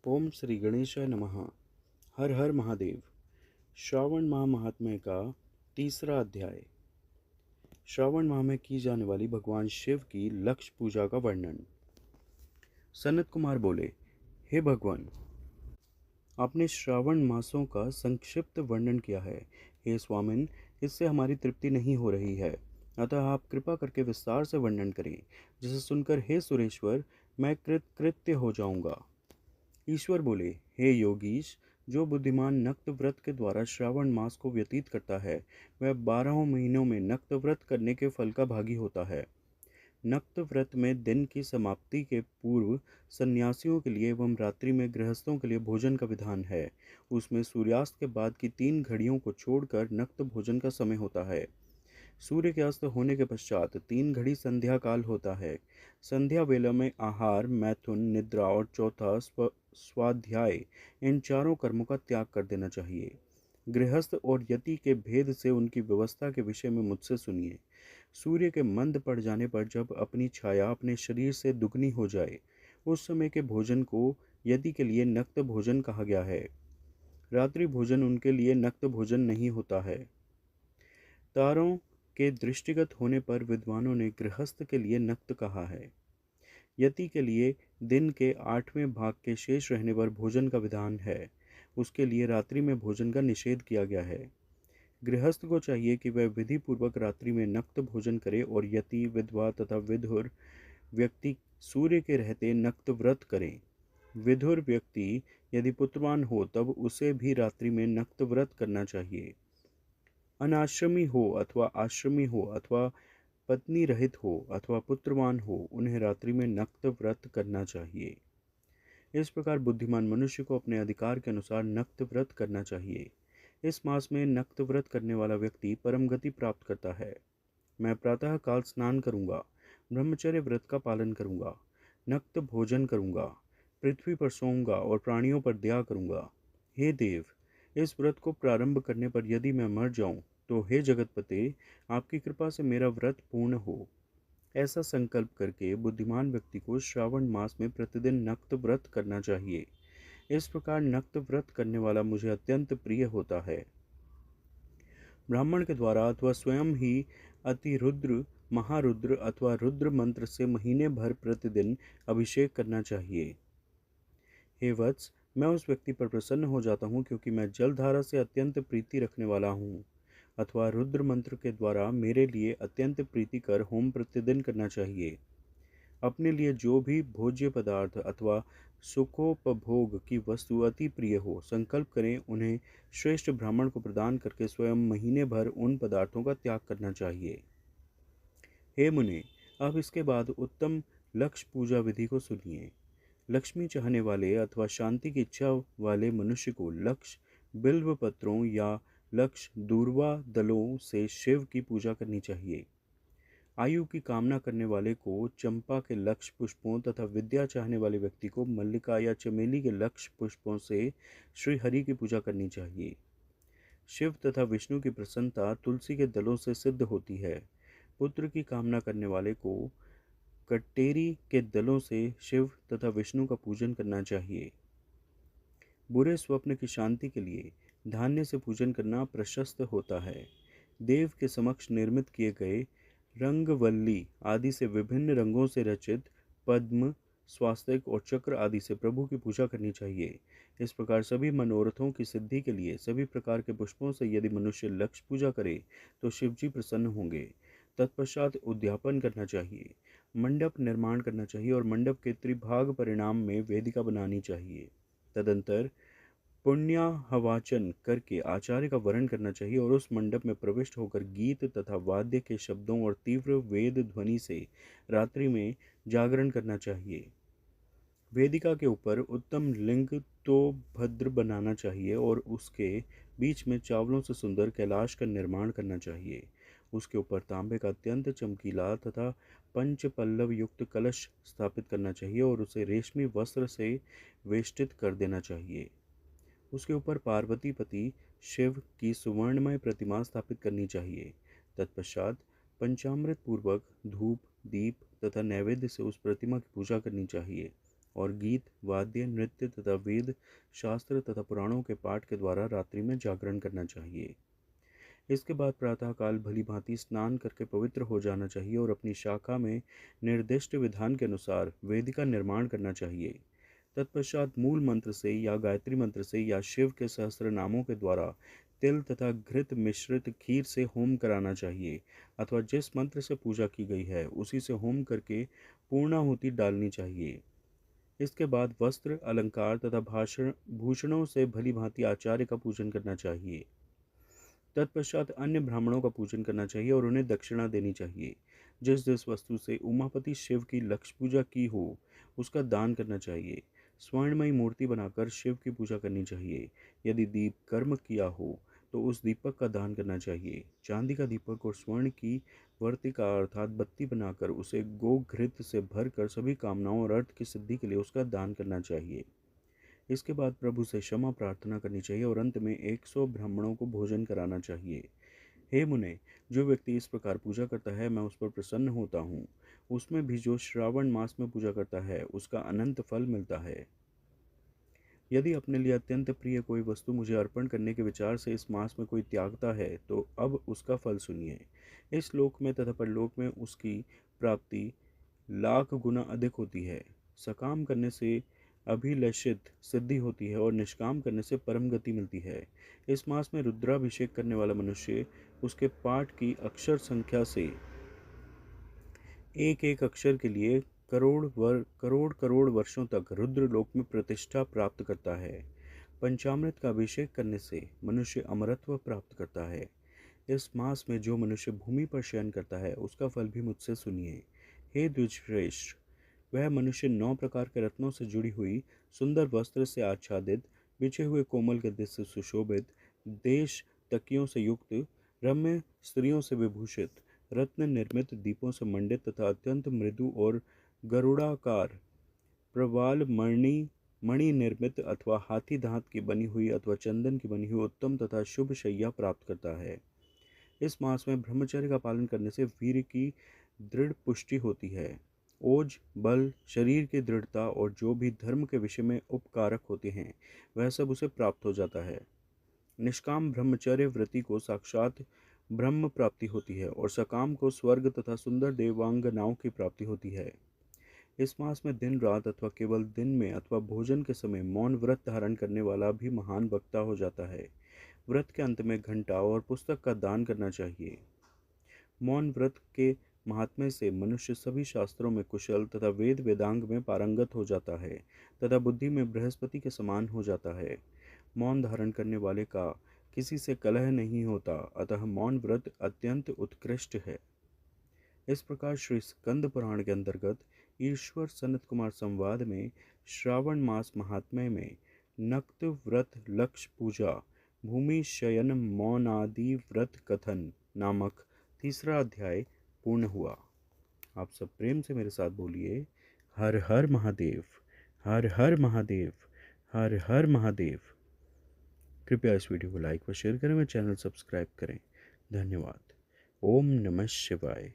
ओम श्री गणेशाय नमः। हर हर महादेव। श्रावण माह महात्म्य का तीसरा अध्याय। श्रावण माह में की जाने वाली भगवान शिव की लक्ष्य पूजा का वर्णन। सनत कुमार बोले, हे भगवान, आपने श्रावण मासों का संक्षिप्त वर्णन किया है। हे स्वामिन, इससे हमारी तृप्ति नहीं हो रही है, अतः आप कृपा करके विस्तार से वर्णन करें, जिसे सुनकर हे सुरेश्वर मैं कृतकृत्य हो जाऊंगा। ईश्वर बोले, हे योगीश, जो बुद्धिमान नक्त व्रत के द्वारा श्रावण मास को व्यतीत करता है, वह 12 महीनों में नक्त व्रत करने के फल का भागी होता है। नक्त व्रत में दिन की समाप्ति के पूर्व सन्यासियों के लिए एवं रात्रि में गृहस्थों के लिए भोजन का विधान है। उसमें सूर्यास्त के बाद की 3 घड़ियों को छोड़कर नक्त भोजन का समय होता है। सूर्य के अस्त होने के पश्चात 3 घड़ी संध्या काल होता है। संध्या वेला में आहार, मैथुन, निद्रा और चौथा स्वाध्याय, इन चारों कर्मों का त्याग कर देना चाहिए। गृहस्थ और यति के भेद से उनकी व्यवस्था के विषय में मुझसे सुनिए। सूर्य के मंद पड़ जाने पर जब अपनी छाया अपने शरीर से दुगनी हो जाए, उस समय के भोजन को यति के लिए नक्त भोजन कहा गया है। रात्रि भोजन उनके लिए नक्त भोजन नहीं होता है। तारों के दृष्टिगत होने पर विद्वानों ने गृहस्थ के लिए नक्त कहा है। यति के लिए दिन के 8वें भाग के शेष रहने पर भोजन का विधान है। उसके लिए रात्रि में भोजन का निषेध किया गया है। गृहस्थ को चाहिए कि वह विधि पूर्वक रात्रि में नक्त भोजन करे और यति, विधवा तथा विधुर व्यक्ति सूर्य के रहते नक्त व्रत करें। विधुर व्यक्ति यदि पुत्रवान हो तब उसे भी रात्रि में नक्त व्रत करना चाहिए। अनाश्रमी हो अथवा आश्रमी हो अथवा पत्नी रहित हो अथवा पुत्रवान हो, उन्हें रात्रि में नक्त व्रत करना चाहिए। इस प्रकार बुद्धिमान मनुष्य को अपने अधिकार के अनुसार नक्त व्रत करना चाहिए। इस मास में नक्त व्रत करने वाला व्यक्ति परम गति प्राप्त करता है। मैं प्रातः काल स्नान करूंगा, ब्रह्मचर्य व्रत का पालन करूंगा, नक्त भोजन करूंगा, पृथ्वी पर सोऊंगा और प्राणियों पर दया करूंगा। हे देव, इस व्रत को प्रारंभ करने पर यदि मैं मर जाऊं तो हे जगतपते, आपकी कृपा से मेरा व्रत पूर्ण हो। ऐसा संकल्प करके बुद्धिमान व्यक्ति को श्रावण मास में प्रतिदिन नक्त व्रत करना चाहिए। इस प्रकार नक्त व्रत करने वाला मुझे अत्यंत प्रिय होता है। ब्राह्मण के द्वारा अथवा स्वयं ही अतिरुद्र, महारुद्र अथवा रुद्र मंत्र से महीने भर प्रतिदिन अभिषेक करना चाहिए। हे वत्स, मैं उस व्यक्ति पर प्रसन्न हो जाता हूँ क्योंकि मैं जलधारा से अत्यंत प्रीति रखने वाला हूँ। अथवा रुद्र मंत्र के द्वारा मेरे लिए अत्यंत प्रीतिकर होम प्रतिदिन करना चाहिए। अपने लिए जो भी भोज्य पदार्थ अथवा सुखोपभोग की वस्तु अति प्रिय हो, संकल्प करें उन्हें श्रेष्ठ ब्राह्मण को प्रदान करके स्वयं महीने भर उन पदार्थों का त्याग करना चाहिए। हे मुने, अब इसके बाद उत्तम लक्ष्य पूजा विधि को सुनिए। लक्ष्मी चाहने वाले अथवा शांति की इच्छा वाले मनुष्य को लक्ष्य बिल्व पत्रों या लक्ष्य दूर्वा दलों से शिव की पूजा करनी चाहिए। आयु की कामना करने वाले को चंपा के लक्ष्य पुष्पों तथा विद्या चाहने वाले व्यक्ति को मल्लिका या चमेली के लक्ष्य पुष्पों से श्री हरि की पूजा करनी चाहिए। शिव तथा विष्णु की प्रसन्नता तुलसी के दलों से सिद्ध होती है। पुत्र की कामना करने वाले को कट्टेरी के दलों से शिव तथा विष्णु का पूजन करना चाहिए। बुरे स्वप्न की शांति के लिए धान्य से पूजन करना प्रशस्त होता है। देव के समक्ष निर्मित किए गए रंगवल्ली आदि से विभिन्न रंगों से रचित पद्म, स्वास्तिक और चक्र आदि से प्रभु की पूजा करनी चाहिए। इस प्रकार सभी मनोरथों की सिद्धि के लिए सभी प्रकार के पुष्पों से यदि मनुष्य लक्ष्य पूजा करे तो शिवजी प्रसन्न होंगे। तत्पश्चात उद्यापन करना चाहिए, मंडप निर्माण करना चाहिए और मंडप के त्रिभाग परिणाम में वेदिका बनानी चाहिए। तदंतर पुण्याहवाचन करके आचार्य का वरण करना चाहिए और उस मंडप में प्रविष्ट होकर गीत तथा वाद्य के शब्दों और तीव्र वेद ध्वनि से रात्रि में जागरण करना चाहिए। वेदिका के ऊपर उत्तम लिंग तो भद्र बनाना चाहिए और उसके बीच में चावलों से सुंदर कैलाश का निर्माण करना चाहिए। उसके ऊपर तांबे का अत्यंत चमकीला तथा पंच पल्लव युक्त कलश स्थापित करना चाहिए और उसे रेशमी वस्त्र से वेष्टित कर देना चाहिए। उसके ऊपर पार्वती पति शिव की सुवर्णमय प्रतिमा स्थापित करनी चाहिए। तत्पश्चात पंचामृत पूर्वक धूप, दीप तथा नैवेद्य से उस प्रतिमा की पूजा करनी चाहिए। और गीत, वाद्य, नृत्य तथा वेद, शास्त्र तथा पुराणों के पाठ के द्वारा रात्रि में जागरण करना चाहिए। इसके बाद प्रातःकाल भली भांति स्नान करके पवित्र हो जाना चाहिए और अपनी शाखा में निर्दिष्ट विधान के अनुसार वेदिका निर्माण करना चाहिए। तत्पश्चात मूल मंत्र से या गायत्री मंत्र से या शिव के सहस्त्र नामों के द्वारा तिल तथा घृत मिश्रित खीर से होम कराना चाहिए, अथवा जिस मंत्र से पूजा की गई है उसी से होम करके पूर्णाहुति डालनी चाहिए। इसके बाद वस्त्र, अलंकार तथा भाषण भूषणों से भली भांति आचार्य का पूजन करना चाहिए। तत्पश्चात अन्य ब्राह्मणों का पूजन करना चाहिए और उन्हें दक्षिणा देनी चाहिए। जिस जिस वस्तु से उमापति शिव की लक्ष्य पूजा की हो उसका दान करना चाहिए। स्वर्णमयी मूर्ति बनाकर शिव की पूजा करनी चाहिए। यदि दीप कर्म किया हो तो उस दीपक का दान करना चाहिए। चांदी का दीपक और स्वर्ण की वर्तिका अर्थात बत्ती बनाकर उसे गोघृत से भरकर सभी कामनाओं और अर्थ की सिद्धि के लिए उसका दान करना चाहिए। इसके बाद प्रभु से क्षमा प्रार्थना करनी चाहिए और अंत में 100 ब्राह्मणों को भोजन कराना चाहिए। हे मुने, जो व्यक्ति इस प्रकार पूजा करता है मैं उस पर प्रसन्न होता हूँ। उसमें भी जो श्रावण मास में पूजा करता है उसका अनंत फल मिलता है। यदि अपने लिए अत्यंत प्रिय कोई वस्तु मुझे अर्पण करने के विचार से इस मास में कोई त्यागता है तो अब उसका फल सुनिए। इस लोक में तथा परलोक में उसकी प्राप्ति लाख गुना अधिक होती है। सकाम करने से अभिलषित सिद्धि होती है और निष्काम करने से परम गति मिलती है। इस मास में रुद्राभिषेक करने वाला मनुष्य उसके पाठ की अक्षर संख्या से एक एक अक्षर के लिए करोड़ करोड़ वर्षों तक रुद्र लोक में प्रतिष्ठा प्राप्त करता है। पंचामृत का अभिषेक करने से मनुष्य अमरत्व प्राप्त करता है। इस मास में जो मनुष्य भूमि पर शयन करता है उसका फल भी मुझसे सुनिए। हे द्विजश्रेष्ठ, वह मनुष्य 9 प्रकार के रत्नों से जुड़ी हुई सुंदर वस्त्र से आच्छादित, बिछे हुए कोमल गद्दे से सुशोभित, देश तकियों से युक्त, रम्य स्त्रियों से विभूषित, रत्न निर्मित दीपों से मंडित तथा अत्यंत मृदु और गरुड़ाकार प्रवाल मणि निर्मित अथवा हाथी दांत की बनी हुई अथवा चंदन की बनी हुई उत्तम तथा शुभ शैया प्राप्त करता है। इस मास में ब्रह्मचर्य का पालन करने से वीर्य की दृढ़ पुष्टि होती है। ओज, बल, शरीर की दृढ़ता और जो भी धर्म के विषय में उपकारक होते हैं वह सब उसे प्राप्त हो जाता है। निष्काम ब्रह्मचर्य व्रति को साक्षात ब्रह्म प्राप्ति होती है और सकाम को स्वर्ग तथा सुंदर देवांगनाओं की प्राप्ति होती है। इस मास में दिन रात अथवा केवल दिन में अथवा भोजन के समय मौन व्रत धारण करने वाला भी महान वक्ता हो जाता है। व्रत के अंत में घंटा और पुस्तक का दान करना चाहिए। मौन व्रत के महात्म्य से मनुष्य सभी शास्त्रों में कुशल तथा वेद वेदांग में पारंगत हो जाता है तथा बुद्धि में बृहस्पति के समान हो जाता है। मौन धारण करने वाले का किसी से कलह नहीं होता, अतः मौन व्रत अत्यंत उत्कृष्ट है। इस प्रकार श्री स्कंद पुराण के अंतर्गत ईश्वर सनत कुमार संवाद में श्रावण मास महात्म्य में नक्त व्रत लक्ष्य पूजा भूमि शयन मौनादि व्रत कथन नामक तीसरा अध्याय पूर्ण हुआ। आप सब प्रेम से मेरे साथ बोलिए, हर हर महादेव, हर हर महादेव, हर हर महादेव। कृपया इस वीडियो को लाइक व शेयर करें व चैनल सब्सक्राइब करें। धन्यवाद। ओम नमः शिवाय।